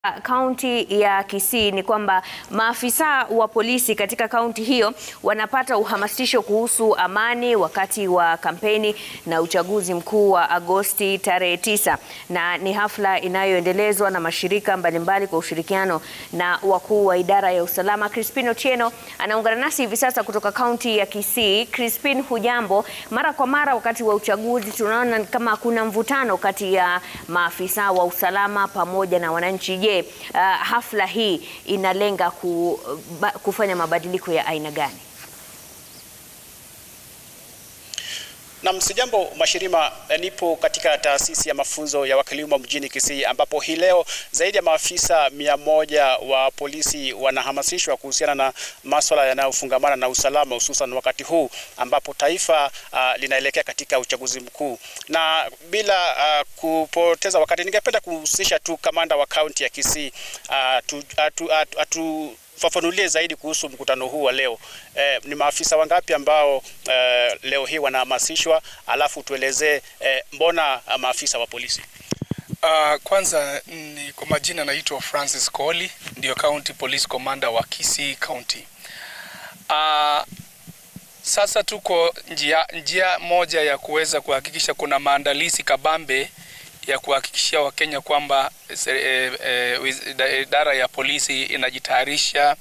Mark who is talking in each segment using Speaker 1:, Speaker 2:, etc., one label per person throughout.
Speaker 1: Kaunti ya Kisii ni kwamba maafisa wa polisi katika kaunti hiyo wanapata uhamasisho kuhusu amani wakati wa kampeni na uchaguzi mkuu wa Agosti tarehe 9, na ni hafla inayoendelezwa na mashirika mbalimbali kwa ushirikiano na wakuu wa idara ya usalama. Crispin Otieno anaungana nasi hivi sasa kutoka kaunti ya Kisii. Crispin, hujambo? Mara kwa mara wakati wa uchaguzi tunaona kama kuna mvutano kati ya maafisa wa usalama pamoja na wananchi. Je, hafla hii inalenga kufanya mabadiliko ya aina gani?
Speaker 2: Na msijambo Mashirima, nipo katika taasisi ya mafunzo ya wakili umma mjini Kisii, ambapo hii leo zaidi ya maafisa 100 wa polisi wanahamasishwa kuhusiana na masuala yanayofungamana na usalama, hususan wakati huu ambapo taifa linaelekea katika uchaguzi mkuu. Na bila kupoteza wakati, ningependa kuhusisha tu kamanda wa kaunti ya Kisii fafanulie zaidi kuhusu mkutano huu wa leo. Ni maafisa wangapi ambao leo hii wanahamasishwa, alafu tuelezee mbona maafisa wa polisi?
Speaker 3: Kwanza ni kwa majina naitwa Francis Koli, ndio County Police Commander wa Kisii County. Sasa tuko njia moja ya kuweza kuhakikisha kuna maandalizi kabambe ya kuhakikishia Wakenya kwamba idara ya polisi inajitayarisha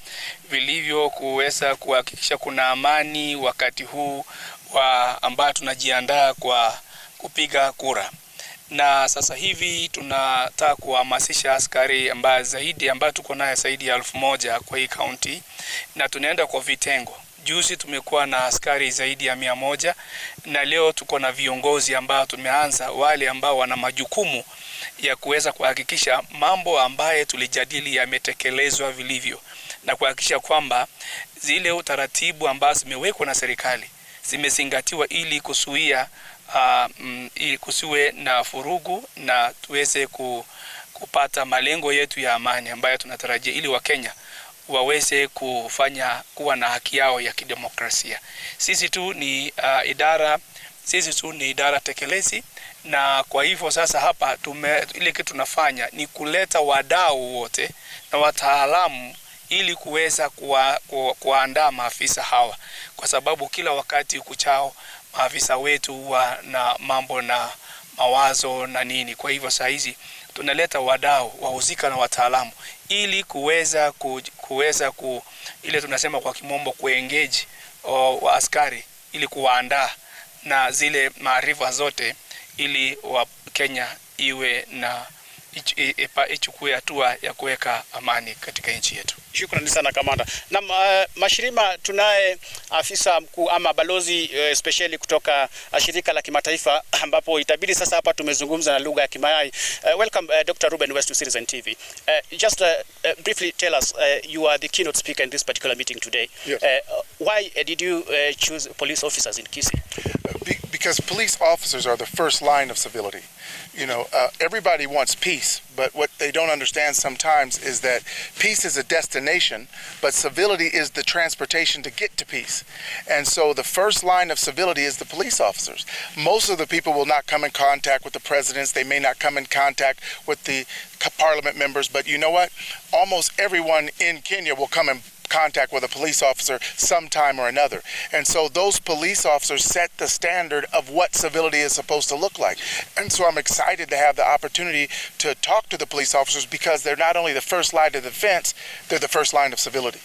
Speaker 3: vilivyo kuweza kuhakikisha kuna amani wakati huu ambao tunajiandaa kwa kupiga kura. Na sasa hivi tunataka kuhamasisha askari ambao tuko naye zaidi ya 1000 kwa hii county, na tunaenda kwa vitengo. Juzi tumekuwa na askari zaidi ya 100, na leo tuko na viongozi ambao tumeanza, wale ambao wana majukumu ya kuweza kuhakikisha mambo ambaye tulijadili yametekelezwa vilivyo, na kuhakikisha kwamba zile utaratibu ambazo zimewekwa na serikali zimezingatiwa ili kusuia kusiwe na furugu na tuweze kupata malengo yetu ya amani ambayo tunatarajia, ili Wakenya waweze kuwa na haki yao ya kidemokrasia. Sisi tu ni idara tekelezi, na kwa hivyo sasa hapa ile kitu tunafanya ni kuleta wadau wote na wataalamu ili kuweza kuandaa maafisa hawa, kwa sababu kila wakati kuchao maafisa wetu na mambo na mawazo na nini. Kwa hivyo saa hizi tunaleta wadau wahusika na wataalamu ili kuweza ile tunasema kwa kimombo kuengage wa askari, ili kuwaandaa na zile maarifa zote ili wa Kenya iwe na ichukue hatua ya kuweka amani katika nchi yetu.
Speaker 2: Shukrani sana kamanda. Na Mashirima, tunaye afisa mkuu ama balozi speciali kutoka shirika la kimataifa, ambapo itabidi sasa hapa tumezungumza na lugha ya Kimayai. Welcome Dr. Ruben West to Citizen TV. Just briefly tell us, you are the keynote speaker in this particular meeting today.
Speaker 4: Yes.
Speaker 2: Why did you choose police officers in Kisii?
Speaker 4: Because police officers are the first line of civility. You know, everybody wants peace, but what they don't understand sometimes is that peace is a destination, but civility is the transportation to get to peace. And so the first line of civility is the police officers. Most of the people will not come in contact with the presidents. They may not come in contact with the parliament members, but you know what? Almost everyone in Kenya will come in contact with a police officer sometime or another. And so those police officers set the standard of what civility is supposed to look like. And so I'm excited to have the opportunity to talk to the police officers, because they're not only the first line of defense, they're the first line of civility.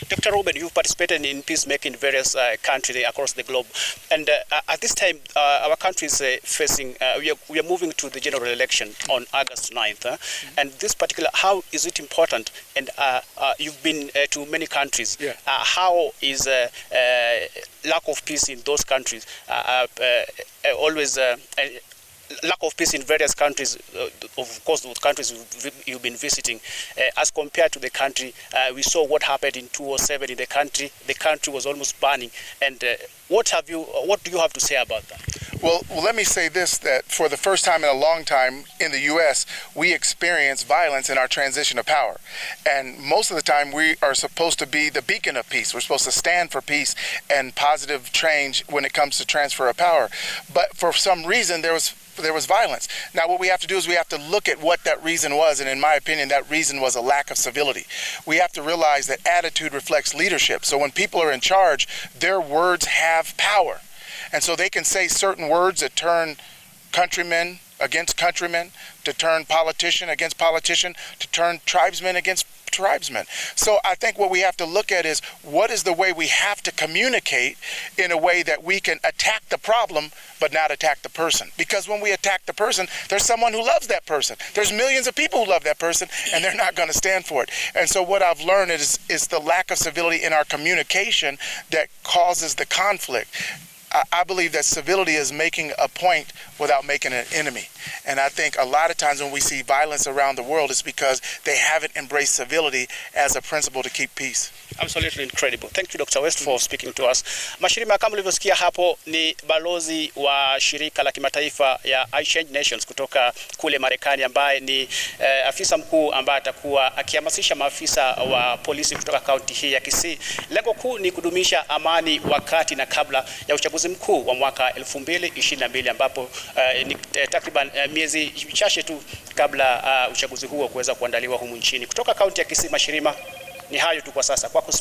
Speaker 2: Dr. Ruben, you've participated in peacemaking in various countries across the globe, and at this time our country is facing, we are moving to the general election on August 9th, and this particular, how is it important? And you've been to many countries.
Speaker 4: Yeah.
Speaker 2: How is lack of peace in those countries always lack of peace in various countries, of course, the countries you've been visiting, as compared to the country, we saw what happened in 2007 in the country was almost burning. And what do you have to say about that?
Speaker 4: Well, let me say this, that for the first time in a long time in the U.S., we experience violence in our transition of power. And most of the time, we are supposed to be the beacon of peace. We're supposed to stand for peace and positive change when it comes to transfer of power. But for some reason, there was there was violence. Now what we have to do is we have to look at what that reason was, and in my opinion that reason was a lack of civility. We have to realize that attitude reflects leadership. So when people are in charge, their words have power. And so they can say certain words that turn countrymen against countrymen, to turn politician against politician, to turn tribesmen against tribesmen. So I think what we have to look at is what is the way we have to communicate in a way that we can attack the problem but not attack the person. Because when we attack the person, there's someone who loves that person. There's millions of people who love that person, and they're not going to stand for it. And so what I've learned is the lack of civility in our communication that causes the conflict. I believe that civility is making a point without making an enemy. And I think a lot of times when we see violence around the world, it's because they haven't embraced civility as a principle to keep peace.
Speaker 2: Absolutely incredible. Thank you, Dr. West, for speaking to us. Mashirima, kama ulivyosikia hapo, ni balozi wa shirika la kimataifa ya United Nations kutoka kule Marekani, ambaye ni afisa mkuu ambaye atakuwa akihamasisha maafisa wa polisi kutoka kaunti hii ya Kisii. Lengo kuu ni kudumisha amani wakati na kabla ya uchaguzi mkuu wa mwaka 2022, ambapo ni takriban miezi michache tu kabla uchaguzi huo kuweza kuandaliwa humu nchini. Kutoka kaunti ya Kisii, Mashirima, ni hayo tu kwa sasa. Kwako.